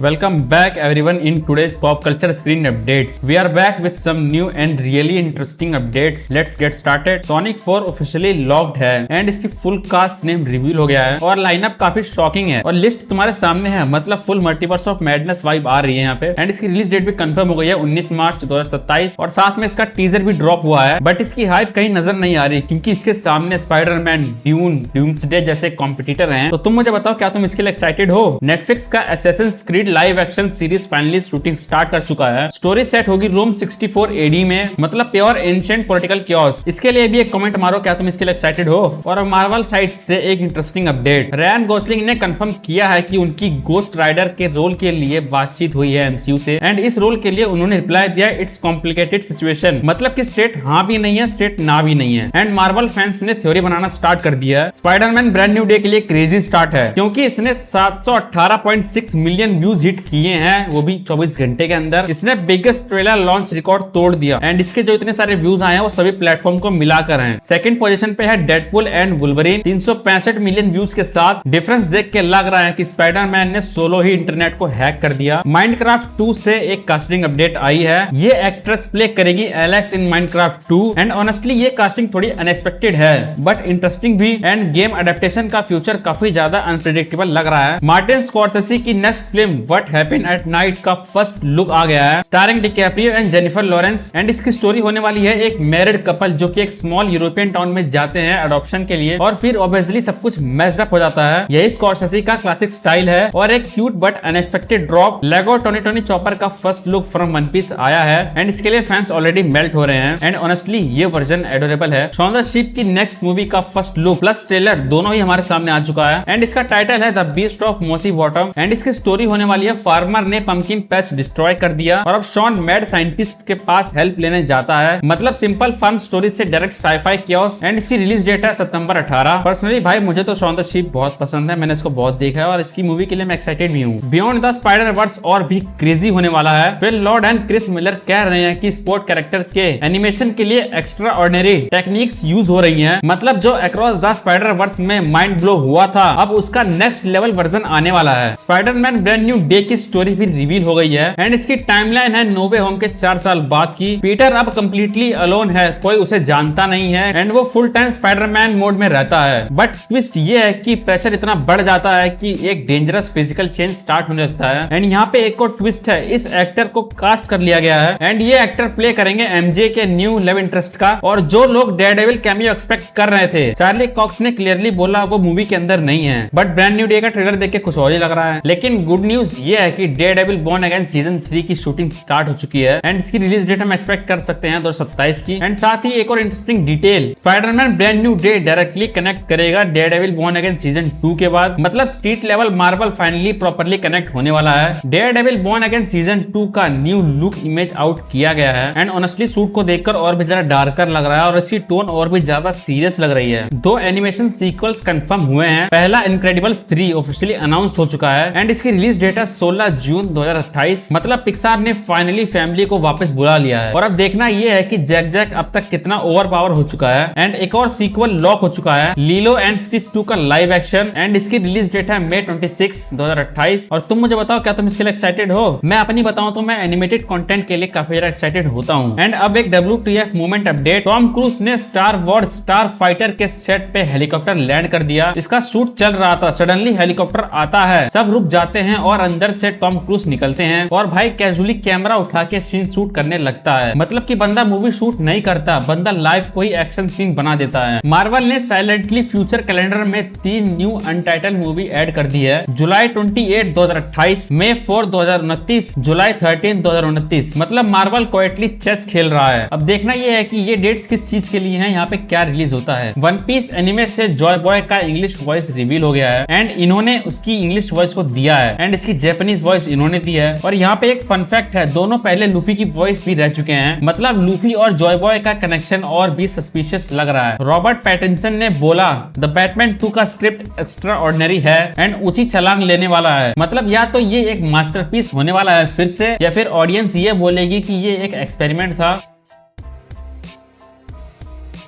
Welcome back everyone in today's pop culture screen updates. We are back with some new and really interesting updates. Let's get started. Sonic 4 officially locked है and इसकी full cast name reveal हो गया है और lineup काफी shocking है और list तुम्हारे सामने है। मतलब full multiverse of madness vibe आ रही है यहाँ पे एंड इसकी रिलीज डेट भी कंफर्म हो गई है 19 मार्च 2027 और साथ में इसका टीजर भी ड्रॉप हुआ है। बट इसकी हाइप कहीं नजर नहीं आ रही क्योंकि इसके सामने स्पाइडरमैन, डूम्सडे जैसे कॉम्पिटिटर हैं। तो तुम मुझे बताओ, क्या तुम इसके लिए एक्साइटेड हो? नेटफ्लिक्स का Assassin's creed live action series finally shooting start कर चुका है। स्टोरी सेट होगी रोम 64 एडी में, मतलब प्योर एंशिएंट पॉलिटिकल क्योस। इसके लिए भी एक कमेंट मारो, क्या तुम इसके लिए एक्साइटेड हो? और मार्वल साइड से एक इंटरेस्टिंग अपडेट, रायन गोसलिंग ने कंफर्म किया है कि उनकी गोस्ट राइडर के रोल के लिए बातचीत हुई है एमसीयू से एंड इस रोल के लिए उन्होंने रिप्लाई दिया, इट्स कॉम्प्लिकेटेड सिचुएशन। मतलब कि स्टेट हाँ भी नहीं है, स्टेट ना भी नहीं है। एंड मार्वल फैंस ने थ्योरी बनाना स्टार्ट कर दिया है। स्पाइडरमैन ब्रांड न्यू डे के लिए क्रेजी स्टार्ट है क्योंकि इसने 718.6 मिलियन व्यूज हिट किए हैं, वो भी 24 घंटे के अंदर। इसने बिगेस्ट ट्रेलर लॉन्च रिकॉर्ड तोड़ दिया एंड इसके जो इतने सारे व्यूज आए हैं वो सभी प्लेटफॉर्म को मिलाकर हैं। सेकंड पोजीशन पे है Deadpool and Wolverine 365 million views के साथ। डिफरेंस देख के लग रहा है कि स्पाइडरमैन ने सोलो ही इंटरनेट को हैक कर दिया। माइनक्राफ्ट 2 से एक कास्टिंग अपडेट आई है। ये एक्ट्रेस प्ले करेगी Alex in Minecraft 2 and honestly ये कास्टिंग थोड़ी अनएक्सपेक्टेड है बट इंटरेस्टिंग भी एंड गेम अडेप्टेशन का फ्यूचर काफी ज्यादा अनप्रेडिक्टेबल लग रहा है। मार्टिन स्कॉर्सेसी की next film what happened at night का फर्स्ट लुक आ गया है, starring DiCaprio and Jennifer Lawrence and इसकी स्टोरी होने वाली है एक मैरिड कपल जो कि एक स्मॉल यूरोपियन टाउन में जाते हैं अडॉप्शन के लिए और फिर ऑब्वियसली सब कुछ मैच्ड अप हो जाता है। यही स्कॉर्सेसी का क्लासिक स्टाइल है और एक cute but unexpected drop. Lego Tony Chopper का first look from One Piece आया है एंड इसके लिए फैंस ऑलरेडी मेल्ट हो रहे हैं एंड ऑनेस्टली ये वर्जन एडोरेबल है। शॉन द शीप की नेक्स्ट मूवी का फर्स्ट लुक प्लस ट्रेलर दोनों ही हमारे सामने आ चुका है एंड इसका टाइटल है द बीस्ट ऑफ मोसी बॉटम एंड इसकी स्टोरी होने वाली है फार्मर ने पंपकिन पैच डिस्ट्रॉय कर दिया और अब शॉन मैड साइंटिस्ट के पास हेल्प लेने जाता है। मतलब सिंपल फन स्टोरी से डायरेक्ट साइफाई क्योस एंड इसकी रिलीज डेट है सितंबर 18। पर्सनली भाई मुझे तो शॉन द शीप बहुत पसंद है, मैंने इसको बहुत देखा है और इसकी मूवी के लिए मैं एक्साइटेड भी हूँ। बियॉन्ड द स्पाइडर वर्स और भी क्रेजी होने वाला है। Phil Lord and Chris Miller कह रहे हैं कि स्पोर्ट कैरेक्टर के एनिमेशन के लिए एक्स्ट्रा ऑर्डिनरी टेक्निक्स यूज हो रही है। मतलब जो अक्रॉस द स्पाइडर वर्स में माइंड ब्लो हुआ था अब उसका नेक्स्ट लेवल वर्जन आने वाला है। स्पाइडरमैन ब्रांड न्यू डे की स्टोरी भी रिवील हो गई है एंड इसकी टाइमलाइन है नो वे होम के 4 साल बाद की। पीटर अब कंप्लीटली अलोन है, कोई उसे जानता नहीं है एंड वो फुल टाइम स्पाइडरमैन मोड में रहता है। बट ट्विस्ट ये है कि प्रेशर इतना बढ़ जाता है कि एक डेंजरस फिजिकल चेंज स्टार्ट होने लगता है एंड यहाँ पे एक और ट्विस्ट है, इस एक्टर को कास्ट कर लिया गया है एंड ये एक्टर प्ले करेंगे एमजे के न्यू लव इंटरेस्ट का। और जो लोग डेयरडेविल कैमियो एक्सपेक्ट कर रहे थे, चार्ली कॉक्स ने क्लियरली बोला वो मूवी के अंदर नहीं है। बट ब्रांड न्यू डे का ट्रेलर देख के कुछ और ही लग रहा है। लेकिन गुड न्यूज ये है कि डेयरडेविल बॉर्न अगेन सीजन 3 की शूटिंग स्टार्ट हो चुकी है एंड इसकी रिलीज डेट हम एक्सपेक्ट कर सकते हैं 2027 की। एंड साथ ही एक और interesting detail, Spiderman brand new day directly connect करेगा डेयरडेविल बॉर्न अगेन सीजन 2 के बाद। मतलब street level Marvel finally properly connect होने वाला है। डेयरडेविल बॉर्न अगेन सीजन 2 का न्यू लुक इमेज आउट किया गया है एंड ऑनेस्टली सूट को देखकर और भी ज्यादा डार्कर लग रहा है और इसकी टोन और भी ज्यादा सीरियस लग रही है। 2 एनिमेशन सीक्वल्स कंफर्म हुए हैं। पहला इनक्रेडिबल्स 3 ऑफिशियली अनाउंस हो चुका है एंड इसकी रिलीज डेट है 16 जून 2028। मतलब पिक्सार ने फाइनली फैमिली को वापस बुला लिया है और अब देखना यह है कि जैक अब तक कितना ओवर पावर हो चुका है एंड एक और सीक्वल लॉक हो चुका है, लीलो एंड स्टिच 2 का लाइव एक्शन एंड इसकी रिलीज डेट है मई 26, 2028। और तुम मुझे बताओ, क्या तुम इसके लिए एक्साइटेड हो? मैं अपनी बताऊं तो मैं एनिमेटेड कंटेंट के लिए काफी ज्यादा एक्साइटेड होता हूं। एंड अब एक WTF movement update, Tom cruise ने स्टार वॉर्स स्टार फाइटर के सेट पे हेलीकॉप्टर लैंड कर दिया। इसका शूट चल रहा था, सडनली हेलीकॉप्टर आता है, सब रुक जाते हैं और अंदर से टॉम क्रूज निकलते हैं और भाई कैजुअली कैमरा उठा के सीन शूट करने लगता है। मतलब कि बंदा मूवी शूट नहीं करता, बंदा लाइव कोई एक्शन सीन बना देता है। मार्वल ने साइलेंटली फ्यूचर कैलेंडर में 3 न्यू अनटाइटल मूवी ऐड कर दी है, जुलाई 28, 2028, मई 4, 2029, जुलाई 13, 2029। मतलब मार्वल क्वाइटली चेस खेल रहा है। अब देखना यह है कि ये डेट्स किस चीज के लिए हैं, यहाँ पे क्या रिलीज होता है। वन पीस एनिमे से जॉय बॉय का इंग्लिश वॉइस रिवील हो गया है एंड इन्होंने उसकी इंग्लिश वॉइस को दिया है एंड इसकी जैपनीज वॉइस इन्होंने दी है। और यहाँ पे एक फन फैक्ट है, दोनों पहले लूफी की वॉइस भी रह चुके हैं। मतलब लूफी और जॉय बॉय का कनेक्शन और भी सस्पिशियस लग रहा है। रॉबर्ट पैटिंसन ने बोला द बैटमैन 2 का स्क्रिप्ट एक्स्ट्रा ऑर्डिनरी है एंड ऊंची छलांग लेने वाला है। मतलब या तो ये एक मास्टरपीस होने वाला है फिर से, या फिर ऑडियंस ये बोलेगी कि ये एक एक्सपेरिमेंट था।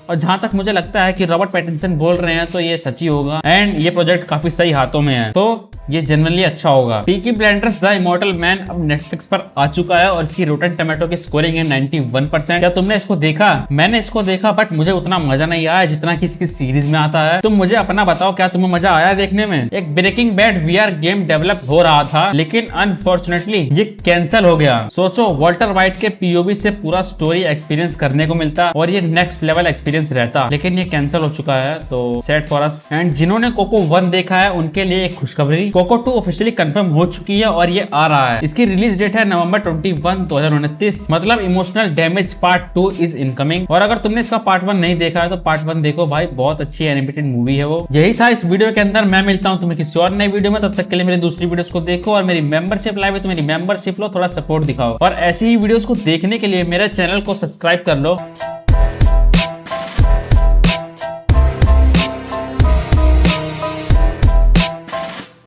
और जहां तक मुझे लगता है कि रॉबर्ट पैटिंसन बोल रहे हैं तो ये सच ही होगा एंड ये प्रोजेक्ट काफी सही हाथों में है, तो ये जनरली अच्छा होगा। Peaky blinders the immortal man अब नेटफ्लिक्स पर आ चुका है और इसकी रोटन टोमेटो की स्कोरिंग है 91%। क्या तुमने इसको देखा? मैंने इसको देखा बट मुझे उतना मजा नहीं आया जितना कि इसकी सीरीज में आता है। तुम मुझे अपना बताओ, क्या तुम्हें मजा आया देखने में? एक Breaking Bad VR game develop हो रहा था लेकिन अनफॉर्चुनेटली ये कैंसिल हो गया। सोचो वॉल्टर वाइट के पीओवी से पूरा स्टोरी एक्सपीरियंस करने को मिलता और ये नेक्स्ट लेवल एक्सपीरियंस रहता, लेकिन ये कैंसिल हो चुका है, तो सैड फॉर अस। एंड जिन्होंने कोको 1 देखा है उनके लिए एक खुशखबरी, कोको 2 ऑफिशियली कंफर्म हो चुकी है और ये आ रहा है। इसकी रिलीज डेट है नवंबर 21, 2029। मतलब emotional damage part 2 is incoming. और अगर तुमने इसका पार्ट 1 नहीं देखा है तो पार्ट 1 देखो भाई, बहुत अच्छी एनिमेटेड मूवी है वो। यही था इस वीडियो के अंदर। मैं मिलता हूँ तुम्हें किसी और नई वीडियो में, तब तक के लिए मेरी दूसरी वीडियोस को देखो और मेरी मेंबरशिप लाइव है तो मेरी मेंबरशिप लो, थोड़ा सपोर्ट दिखाओ और ऐसी ही वीडियोस को देखने के लिए मेरे चैनल को सब्सक्राइब कर लो।